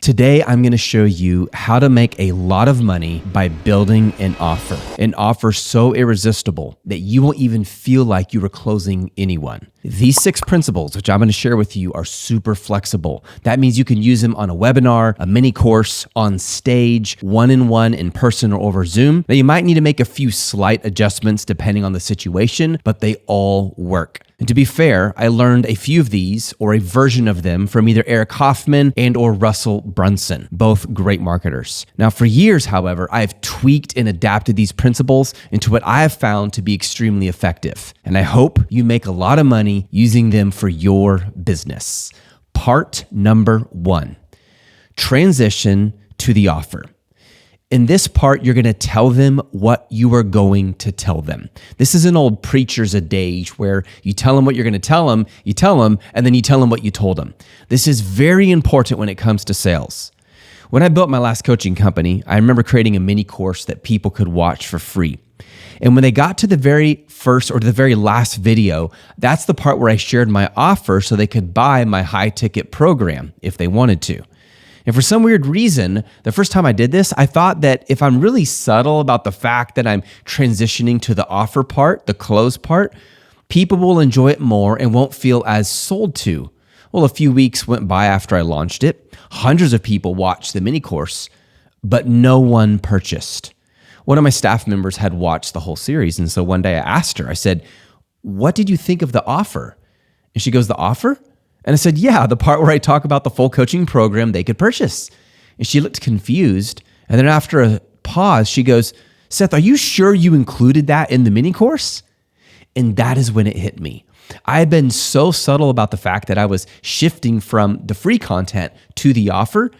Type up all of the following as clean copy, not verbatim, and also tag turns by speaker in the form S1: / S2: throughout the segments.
S1: Today, I'm going to show you how to make a lot of money by building an offer so irresistible that you won't even feel like you were closing anyone. These 6 principles, which I'm going to share with you, are super flexible. That means you can use them on a webinar, a mini course, on stage, one-on-one, in person, or over Zoom. Now, you might need to make a few slight adjustments depending on the situation, but they all work. And to be fair, I learned a few of these or a version of them from either Eric Hoffman and or Russell Brunson, both great marketers. Now, for years, however, I have tweaked and adapted these principles into what I have found to be extremely effective. And I hope you make a lot of money using them for your business. Part number 1, transition to the offer. In this part, you're going to tell them what you are going to tell them. This is an old preacher's adage where you tell them what you're going to tell them, and then you tell them what you told them. This is very important when it comes to sales. When I built my last coaching company, I remember creating a mini course that people could watch for free. And when they got to the very first or the very last video, that's the part where I shared my offer so they could buy my high ticket program if they wanted to. And for some weird reason, the first time I did this, I thought that if I'm really subtle about the fact that I'm transitioning to the offer part, the close part, people will enjoy it more and won't feel as sold to. Well, a few weeks went by after I launched it. Hundreds of people watched the mini course, but no one purchased. One of my staff members had watched the whole series. And so one day I asked her, I said, "What did you think of the offer?" And she goes, "The offer?" And I said, "Yeah, the part where I talk about the full coaching program they could purchase." And she looked confused. And then after a pause, she goes, "Seth, are you sure you included that in the mini course?" And that is when it hit me. I had been so subtle about the fact that I was shifting from the free content to the offer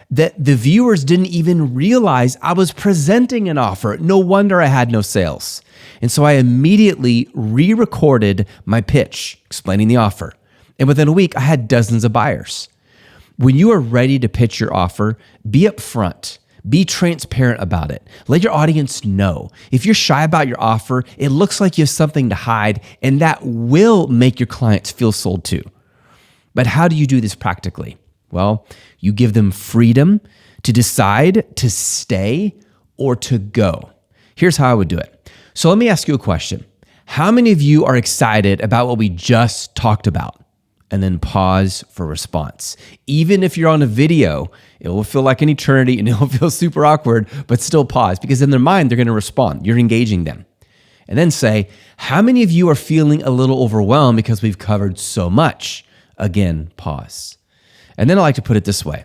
S1: that the viewers didn't even realize I was presenting an offer. No wonder I had no sales. And so I immediately re-recorded my pitch explaining the offer. And within a week, I had dozens of buyers. When you are ready to pitch your offer, be upfront. Be transparent about it. Let your audience know. If you're shy about your offer, it looks like you have something to hide, and that will make your clients feel sold to. But how do you do this practically? Well, you give them freedom to decide to stay or to go. Here's how I would do it. So let me ask you a question. How many of you are excited about what we just talked about? And then pause for response. Even if you're on a video, it will feel like an eternity and it will feel super awkward, but still pause because in their mind, they're going to respond. You're engaging them. And then say, how many of you are feeling a little overwhelmed because we've covered so much? Again, pause. And then I like to put it this way.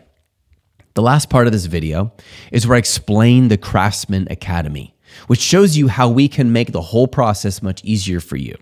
S1: The last part of this video is where I explain the Craftsman Academy, which shows you how we can make the whole process much easier for you.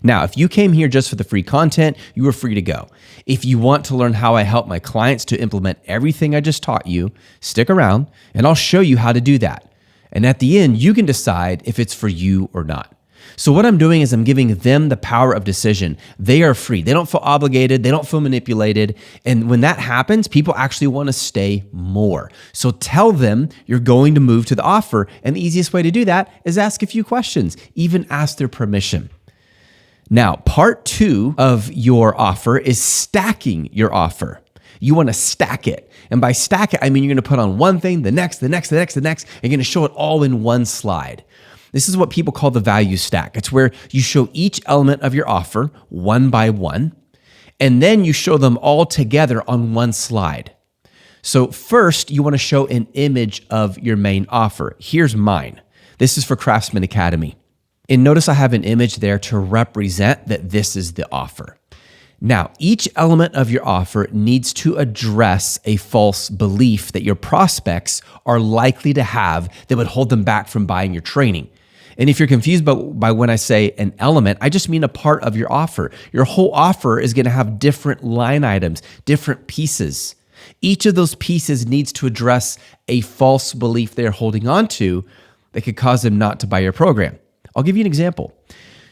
S1: Now, if you came here just for the free content, you are free to go. If you want to learn how I help my clients to implement everything I just taught you, stick around and I'll show you how to do that. And at the end, you can decide if it's for you or not. So what I'm doing is I'm giving them the power of decision. They are free. They don't feel obligated. They don't feel manipulated. And when that happens, people actually want to stay more. So tell them you're going to move to the offer. And the easiest way to do that is ask a few questions, even ask their permission. Now, part 2 of your offer is stacking your offer. You want to stack it. And by stack it, I mean you're going to put on one thing, the next, and you're going to show it all in one slide. This is what people call the value stack. It's where you show each element of your offer one by one, and then you show them all together on one slide. So first, you want to show an image of your main offer. Here's mine. This is for Craftsman Academy. And notice I have an image there to represent that this is the offer. Now, each element of your offer needs to address a false belief that your prospects are likely to have that would hold them back from buying your training. And if you're confused by when I say an element, I just mean a part of your offer. Your whole offer is going to have different line items, different pieces. Each of those pieces needs to address a false belief they're holding on to that could cause them not to buy your program. I'll give you an example.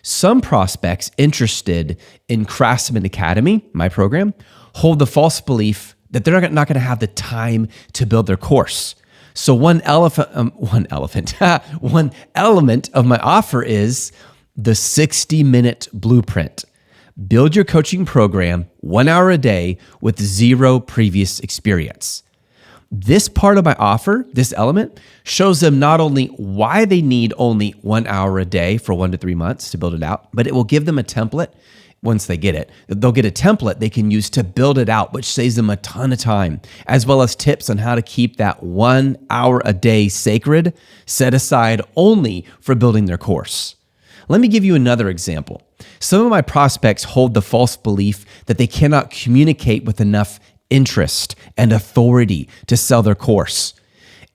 S1: Some prospects interested in Craftsman Academy, my program, hold the false belief that they're not going to have the time to build their course. So one element of my offer is the 60-minute blueprint. Build your coaching program 1 hour a day with 0 previous experience. This part of my offer, this element, shows them not only why they need only 1 hour a day for 1 to 3 months to build it out, but it will give them a template. Once they get it, they'll get a template they can use to build it out, which saves them a ton of time, as well as tips on how to keep that 1 hour a day sacred, set aside only for building their course. Let me give you another example. Some of my prospects hold the false belief that they cannot communicate with enough interest and authority to sell their course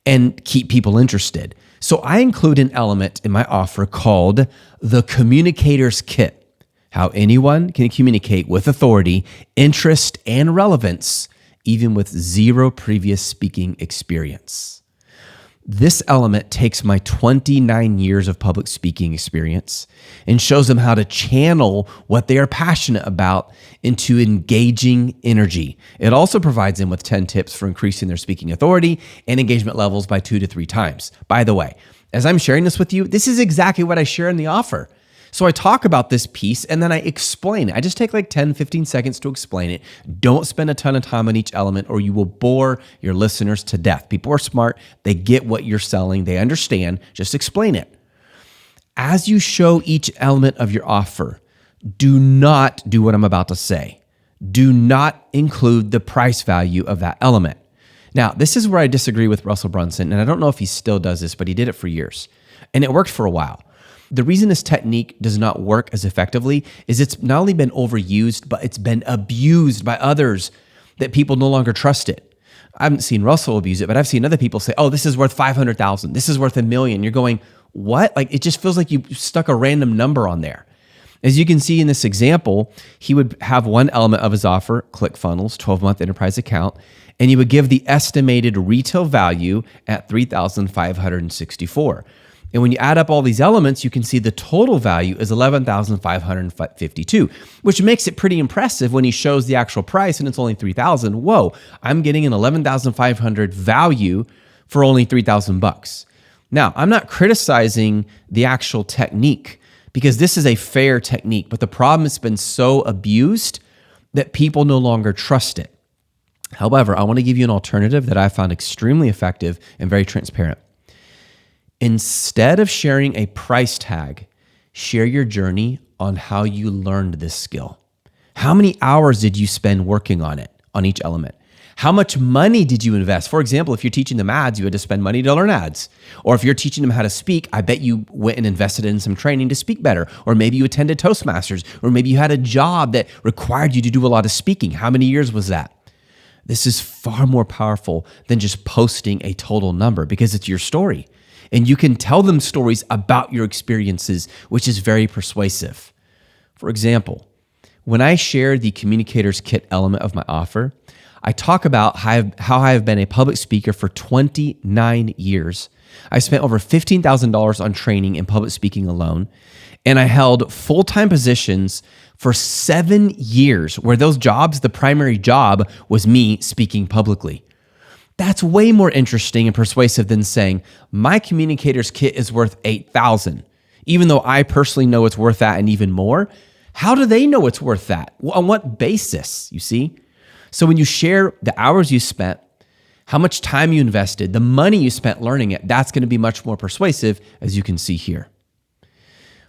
S1: and keep people interested. So I include an element in my offer called the Communicator's Kit. How anyone can communicate with authority, interest, and relevance, even with zero previous speaking experience. This element takes my 29 years of public speaking experience and shows them how to channel what they are passionate about into engaging energy. It also provides them with 10 tips for increasing their speaking authority and engagement levels by 2 to 3 times. By the way, as I'm sharing this with you, this is exactly what I share in the offer. So I talk about this piece and then I explain it. I just take like 10, 15 seconds to explain it. Don't spend a ton of time on each element or you will bore your listeners to death. People are smart. They get what you're selling. They understand. Just explain it. As you show each element of your offer, do not do what I'm about to say. Do not include the price value of that element. Now, this is where I disagree with Russell Brunson, and I don't know if he still does this, but he did it for years. And it worked for a while. The reason this technique does not work as effectively is it's not only been overused, but it's been abused by others that people no longer trust it. I haven't seen Russell abuse it, but I've seen other people say, oh, this is worth 500,000. This is worth $1 million. You're going, what? Like, it just feels like you stuck a random number on there. As you can see in this example, he would have one element of his offer, ClickFunnels, 12-month enterprise account, and he would give the estimated retail value at $3,564. And when you add up all these elements, you can see the total value is $11,552, which makes it pretty impressive when he shows the actual price and it's only $3,000. Whoa, I'm getting an $11,500 value for only $3,000. Now, I'm not criticizing the actual technique because this is a fair technique, but the problem has been so abused that people no longer trust it. However, I want to give you an alternative that I found extremely effective and very transparent. Instead of sharing a price tag, share your journey on how you learned this skill. How many hours did you spend working on it, on each element? How much money did you invest? For example, if you're teaching them ads, you had to spend money to learn ads. Or if you're teaching them how to speak, I bet you went and invested in some training to speak better. Or maybe you attended Toastmasters. Or maybe you had a job that required you to do a lot of speaking. How many years was that? This is far more powerful than just posting a total number because it's your story. And you can tell them stories about your experiences, which is very persuasive. For example, when I share the Communicator's Kit element of my offer, I talk about how I have been a public speaker for 29 years. I spent over $15,000 on training in public speaking alone, and I held full-time positions for 7 years, where those jobs, the primary job was me speaking publicly. That's way more interesting and persuasive than saying, my Communicator's Kit is worth $8,000. Even though I personally know it's worth that and even more, how do they know it's worth that? On what basis, you see? So when you share the hours you spent, how much time you invested, the money you spent learning it, that's going to be much more persuasive, as you can see here.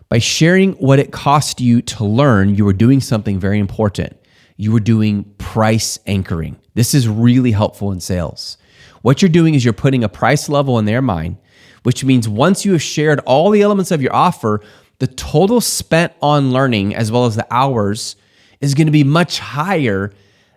S1: By sharing what it cost you to learn, you were doing something very important. You were doing price anchoring. This is really helpful in sales. What you're doing is you're putting a price level in their mind, which means once you have shared all the elements of your offer, the total spent on learning as well as the hours is going to be much higher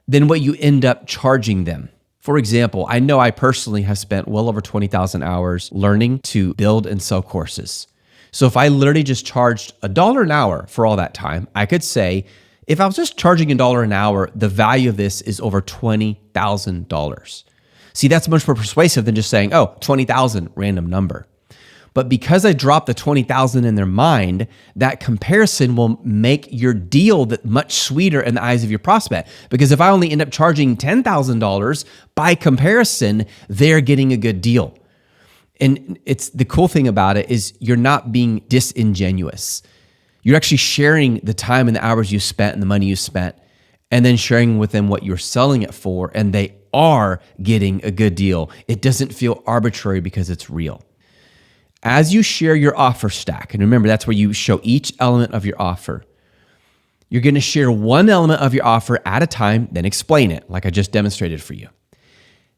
S1: than what you end up charging them. For example, I know I personally have spent well over 20,000 hours learning to build and sell courses. So if I literally just charged $1 an hour for all that time, I could say, if I was just charging $1 an hour, the value of this is over $20,000. See, that's much more persuasive than just saying, oh, 20,000, random number. But because I dropped the 20,000 in their mind, that comparison will make your deal that much sweeter in the eyes of your prospect. Because if I only end up charging $10,000, by comparison, they're getting a good deal. And it's the cool thing about it is you're not being disingenuous. You're actually sharing the time and the hours you spent and the money you spent. and then sharing with them what you're selling it for, and they are getting a good deal. It doesn't feel arbitrary because it's real. As you share your offer stack, and remember, that's where you show each element of your offer, you're going to share one element of your offer at a time, then explain it, like I just demonstrated for you.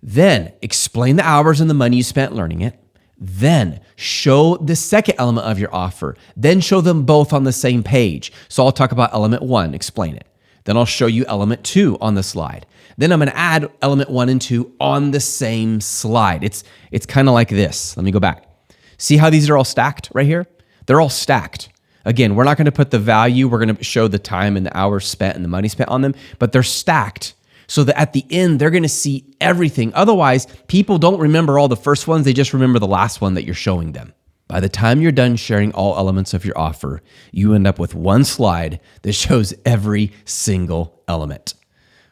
S1: Then explain the hours and the money you spent learning it. Then show the second element of your offer. Then show them both on the same page. So I'll talk about element 1, explain it. Then I'll show you element 2 on the slide. Then I'm going to add element 1 and 2 on the same slide. It's kind of like this. Let me go back. See how these are all stacked right here? They're all stacked. Again, we're not going to put the value. We're going to show the time and the hours spent and the money spent on them, but they're stacked so that at the end, they're going to see everything. Otherwise, people don't remember all the first ones. They just remember the last one that you're showing them. By the time you're done sharing all elements of your offer, you end up with one slide that shows every single element.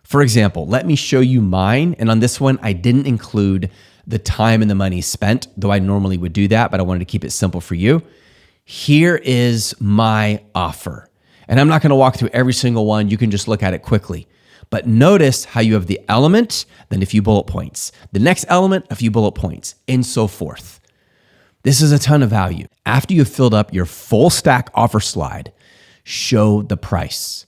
S1: For example, let me show you mine. And on this one, I didn't include the time and the money spent, though I normally would do that, but I wanted to keep it simple for you. Here is my offer. And I'm not going to walk through every single one. You can just look at it quickly. But notice how you have the element, then a few bullet points. The next element, a few bullet points, and so forth. This is a ton of value. After you've filled up your full stack offer slide, show the price.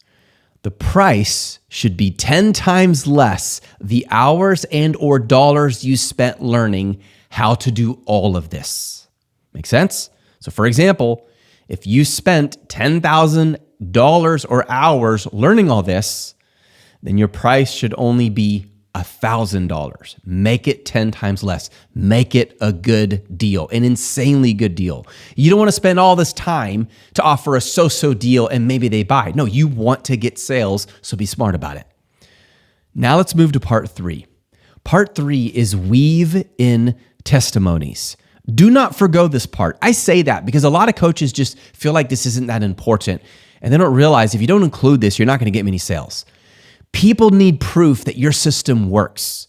S1: The price should be 10 times less the hours and or dollars you spent learning how to do all of this. Make sense? So for example, if you spent $10,000 or hours learning all this, then your price should only be $1,000. Make it 10 times less. Make it a good deal, an insanely good deal. You don't want to spend all this time to offer a so-so deal and maybe they buy. No, you want to get sales, so be smart about it. Now let's move to part 3. Part 3 is weave in testimonies. Do not forgo this part. I say that because a lot of coaches just feel like this isn't that important, and they don't realize if you don't include this, you're not going to get many sales. People need proof that your system works.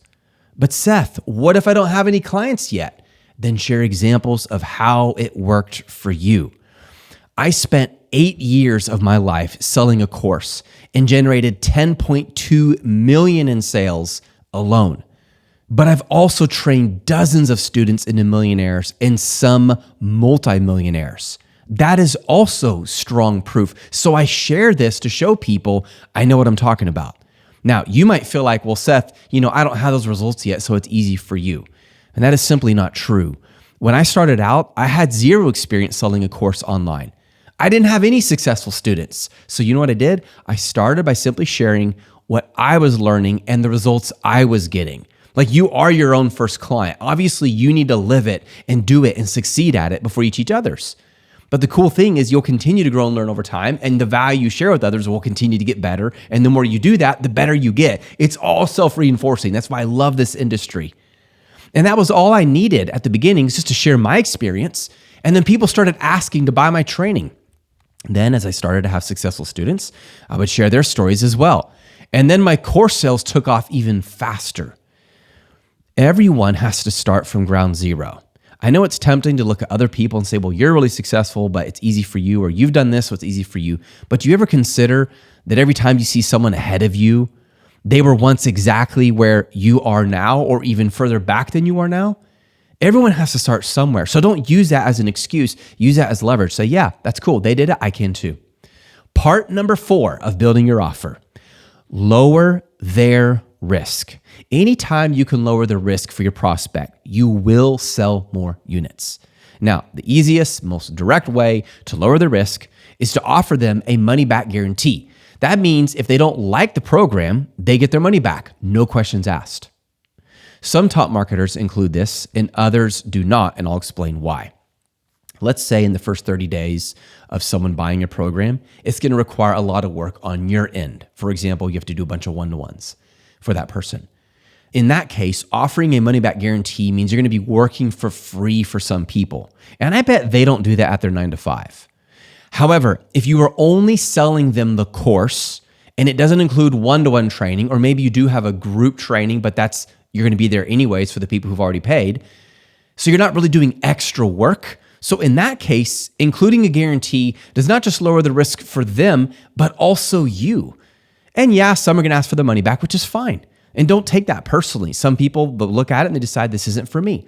S1: But Seth, what if I don't have any clients yet? Then share examples of how it worked for you. I spent 8 years of my life selling a course and generated 10.2 million in sales alone. But I've also trained dozens of students into millionaires and some multimillionaires. That is also strong proof. So I share this to show people I know what I'm talking about. Now, you might feel like, well, Seth, I don't have those results yet, so it's easy for you. And that is simply not true. When I started out, I had zero experience selling a course online. I didn't have any successful students. So you know what I did? I started by simply sharing what I was learning and the results I was getting. Like, you are your own first client. Obviously, you need to live it and do it and succeed at it before you teach others. But the cool thing is you'll continue to grow and learn over time, and the value you share with others will continue to get better. And the more you do that, the better you get. It's all self-reinforcing. That's why I love this industry. And that was all I needed at the beginning, just to share my experience. And then people started asking to buy my training. Then as I started to have successful students, I would share their stories as well. And then my course sales took off even faster. Everyone has to start from ground zero. I know it's tempting to look at other people and say, well, you're really successful, but it's easy for you, or you've done this, so it's easy for you. But do you ever consider that every time you see someone ahead of you, they were once exactly where you are now, or even further back than you are now? Everyone has to start somewhere. So don't use that as an excuse. Use that as leverage. Say, yeah, that's cool. They did it. I can too. Part number 4 of building your offer: lower their risk. Anytime you can lower the risk for your prospect, you will sell more units. Now, the easiest, most direct way to lower the risk is to offer them a money-back guarantee. That means if they don't like the program, they get their money back, no questions asked. Some top marketers include this and others do not, and I'll explain why. Let's say in the first 30 days of someone buying a program, it's going to require a lot of work on your end. For example, you have to do a bunch of one-to-ones for that person. In that case, offering a money-back guarantee means you're going to be working for free for some people. And I bet they don't do that at their 9 to 5. However, if you are only selling them the course and it doesn't include one-to-one training, or maybe you do have a group training, but you're going to be there anyways for the people who've already paid. So you're not really doing extra work. So in that case, including a guarantee does not just lower the risk for them, but also you. And yeah, some are going to ask for the money back, which is fine. And don't take that personally. Some people look at it and they decide this isn't for me.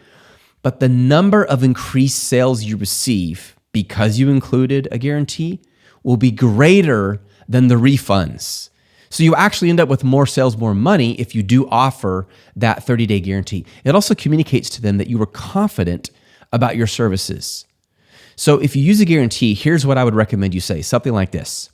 S1: But the number of increased sales you receive because you included a guarantee will be greater than the refunds. So you actually end up with more sales, more money if you do offer that 30-day guarantee. It also communicates to them that you were confident about your services. So if you use a guarantee, here's what I would recommend you say, something like this.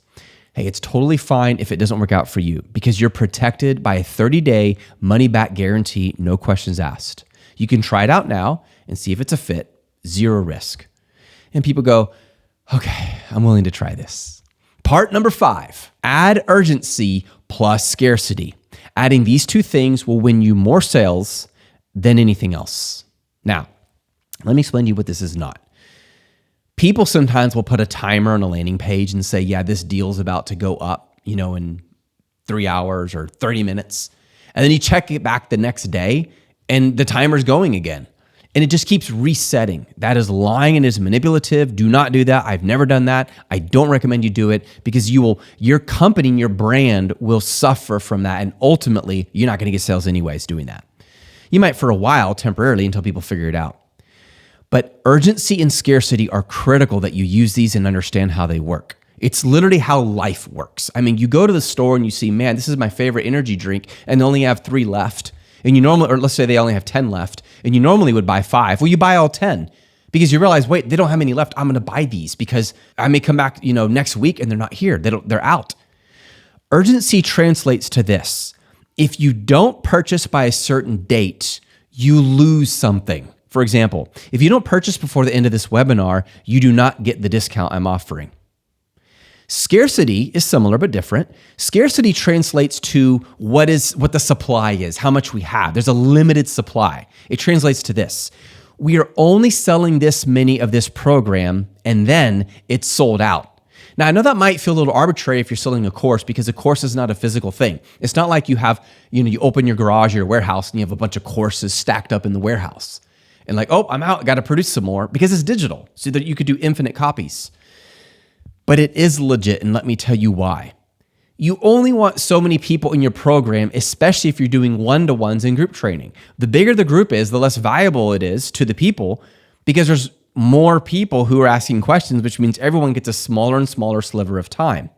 S1: Hey, it's totally fine if it doesn't work out for you because you're protected by a 30-day money-back guarantee, no questions asked. You can try it out now and see if it's a fit, zero risk. And people go, okay, I'm willing to try this. Part number 5, add urgency plus scarcity. Adding these two things will win you more sales than anything else. Now, let me explain to you what this is not. People sometimes will put a timer on a landing page and say, yeah, this deal's about to go up, in 3 hours or 30 minutes. And then you check it back the next day and the timer's going again. And it just keeps resetting. That is lying and is manipulative. Do not do that. I've never done that. I don't recommend you do it because your company and your brand will suffer from that. And ultimately, you're not going to get sales anyways doing that. You might for a while temporarily until people figure it out. But urgency and scarcity are critical that you use these and understand how they work. It's literally how life works. I mean, you go to the store and you see, man, this is my favorite energy drink, and they only have 3 left. And you normally, or let's say they only have 10 left, and you normally would buy 5. Well, you buy all 10 because you realize, wait, they don't have any left. I'm going to buy these because I may come back, next week and they're not here. They're out. Urgency translates to this. If you don't purchase by a certain date, you lose something. For example, if you don't purchase before the end of this webinar, you do not get the discount I'm offering. Scarcity is similar but different. Scarcity translates to what the supply is, how much we have. There's a limited supply. It translates to this. We are only selling this many of this program and then it's sold out. Now, I know that might feel a little arbitrary if you're selling a course because a course is not a physical thing. It's not like you have, you open your garage or your warehouse and you have a bunch of courses stacked up in the warehouse. And like, oh, I'm out, got to produce some more because it's digital so that you could do infinite copies. But it is legit, and let me tell you why. You only want so many people in your program, especially if you're doing one-to-ones and group training. The bigger the group is, the less valuable it is to the people because there's more people who are asking questions, which means everyone gets a smaller and smaller sliver of time.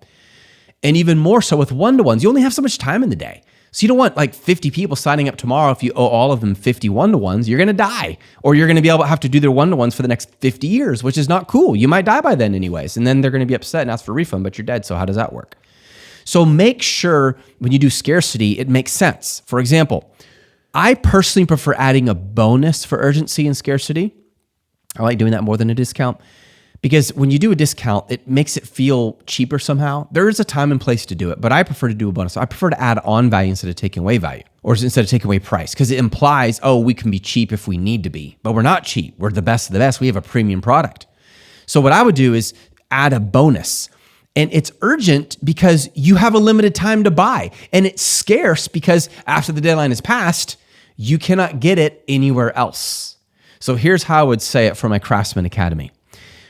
S1: And even more so with one-to-ones, you only have so much time in the day. So you don't want like 50 people signing up tomorrow. If you owe all of them 50 one-to-ones, you're going to die. Or you're going to be able to have to do their one-to-ones for the next 50 years, which is not cool. You might die by then anyways. And then they're going to be upset and ask for a refund, but you're dead. So how does that work? So make sure when you do scarcity, it makes sense. For example, I personally prefer adding a bonus for urgency and scarcity. I like doing that more than a discount. Because when you do a discount, it makes it feel cheaper somehow. There is a time and place to do it, but I prefer to do a bonus. I prefer to add on value instead of taking away value, or instead of taking away price, because it implies, oh, we can be cheap if we need to be, but we're not cheap. We're the best of the best. We have a premium product. So what I would do is add a bonus, and it's urgent because you have a limited time to buy, and it's scarce because after the deadline is passed, you cannot get it anywhere else. So here's how I would say it for my Craftsman Academy.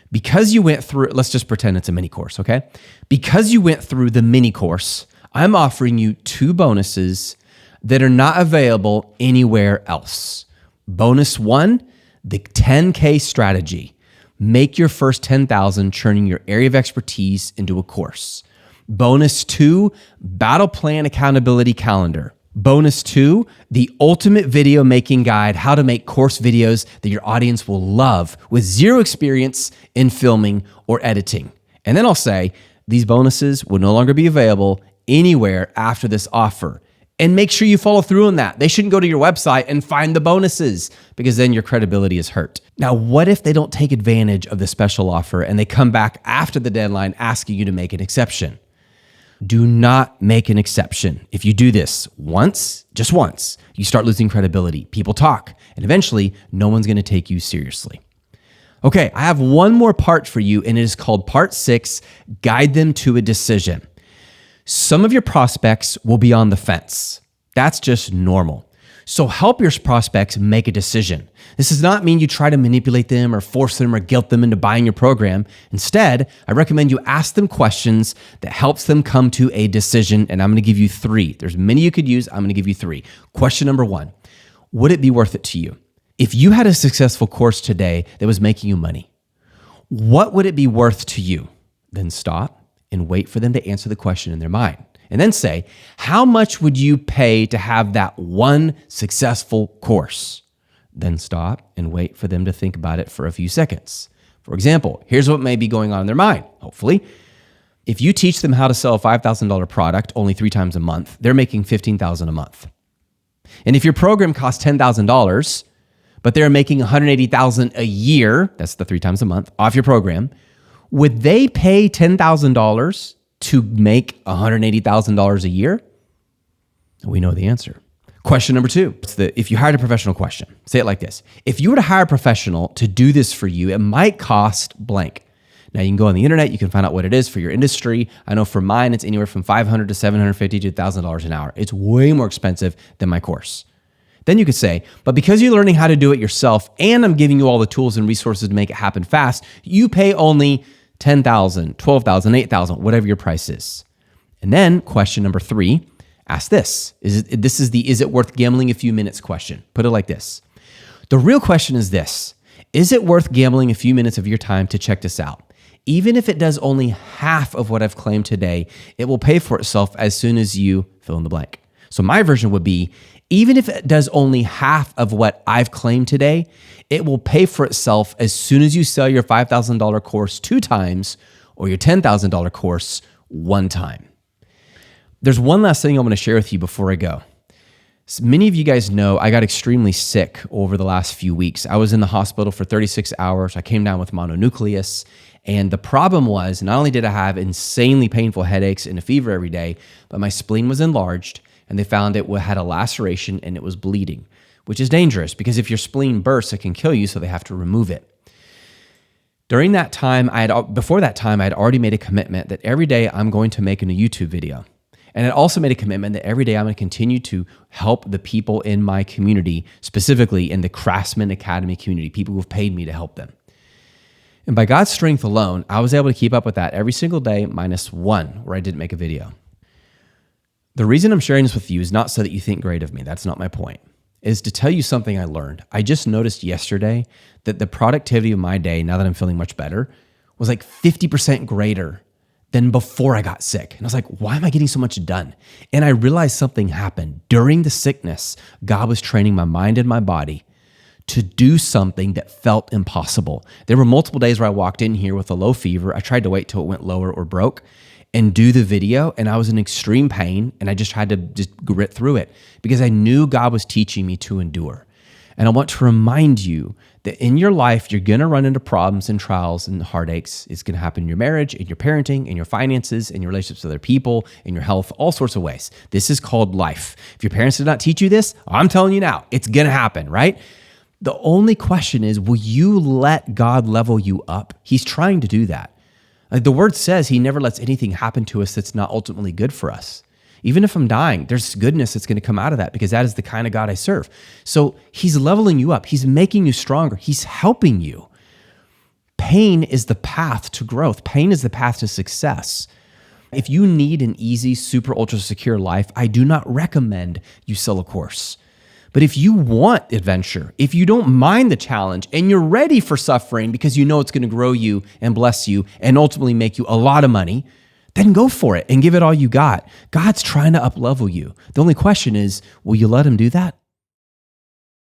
S1: Because you went through, let's just pretend it's a mini course, okay? Because you went through the mini course, I'm offering you 2 bonuses that are not available anywhere else. Bonus 1, the 10K strategy. Make your first 10,000 turning your area of expertise into a course. Bonus 2, battle plan accountability calendar. Bonus 2, the ultimate video making guide, how to make course videos that your audience will love with 0 experience in filming or editing. And then I'll say, these bonuses will no longer be available anywhere after this offer. And make sure you follow through on that. They shouldn't go to your website and find the bonuses because then your credibility is hurt. Now, what if they don't take advantage of the special offer and they come back after the deadline asking you to make an exception? Do not make an exception. If you do this once, just once, you start losing credibility. People talk, and eventually, no one's going to take you seriously. Okay, I have one more part for you, and it is called Part 6, Guide Them to a Decision. Some of your prospects will be on the fence. That's just normal. So help your prospects make a decision. This does not mean you try to manipulate them or force them or guilt them into buying your program. Instead, I recommend you ask them questions that helps them come to a decision. And I'm going to give you 3. There's many you could use. I'm going to give you 3. Question number 1, would it be worth it to you? If you had a successful course today that was making you money, what would it be worth to you? Then stop and wait for them to answer the question in their mind. And then say, how much would you pay to have that one successful course? Then stop and wait for them to think about it for a few seconds. For example, here's what may be going on in their mind, hopefully. If you teach them how to sell a $5,000 product only 3 times a month, they're making $15,000 a month. And if your program costs $10,000, but they're making $180,000 a year, that's the 3 times a month, off your program, would they pay $10,000 to make $180,000 a year? We know the answer. Question number 2, if you hired a professional question, say it like this. If you were to hire a professional to do this for you, it might cost blank. Now you can go on the internet, you can find out what it is for your industry. I know for mine, it's anywhere from $500 to $750 to $1,000 an hour. It's way more expensive than my course. Then you could say, but because you're learning how to do it yourself and I'm giving you all the tools and resources to make it happen fast, you pay only $10,000, $12,000, $8,000, whatever your price is. And then question number 3, ask this. Is it worth gambling a few minutes question? Put it like this. The real question is this. Is it worth gambling a few minutes of your time to check this out? Even if it does only half of what I've claimed today, it will pay for itself as soon as you fill in the blank. So my version would be, even if it does only half of what I've claimed today, it will pay for itself as soon as you sell your $5,000 course 2 times or your $10,000 course 1 time. There's one last thing I want to share with you before I go. So many of you guys know I got extremely sick over the last few weeks. I was in the hospital for 36 hours. I came down with mononucleus. And the problem was, not only did I have insanely painful headaches and a fever every day, but my spleen was enlarged and they found it had a laceration and it was bleeding, which is dangerous because if your spleen bursts, it can kill you, so they have to remove it. During that time, before that time, I had already made a commitment that every day I'm going to make a new YouTube video. And I also made a commitment that every day I'm going to continue to help the people in my community, specifically in the Craftsman Academy community, people who have paid me to help them. And by God's strength alone, I was able to keep up with that every single day, minus 1 where I didn't make a video. The reason I'm sharing this with you is not so that you think great of me. That's not my point. Is to tell you something I learned. I just noticed yesterday that the productivity of my day, now that I'm feeling much better, was like 50% greater than before I got sick. And I was like, why am I getting so much done? And I realized something happened. During the sickness, God was training my mind and my body to do something that felt impossible. There were multiple days where I walked in here with a low fever. I tried to wait till it went lower or broke and do the video, and I was in extreme pain, and I just had to just grit through it because I knew God was teaching me to endure. And I want to remind you that in your life, you're going to run into problems and trials and heartaches. It's going to happen in your marriage, in your parenting, in your finances, in your relationships with other people, in your health, all sorts of ways. This is called life. If your parents did not teach you this, I'm telling you now, it's going to happen, right? The only question is, will you let God level you up? He's trying to do that. Like the word says, he never lets anything happen to us that's not ultimately good for us. Even if I'm dying, there's goodness that's going to come out of that because that is the kind of God I serve. So he's leveling you up. He's making you stronger. He's helping you. Pain is the path to growth. Pain is the path to success. If you need an easy, super ultra secure life, I do not recommend you sell a course. But if you want adventure, if you don't mind the challenge and you're ready for suffering because you know it's going to grow you and bless you and ultimately make you a lot of money, then go for it and give it all you got. God's trying to up-level you. The only question is, will you let him do that?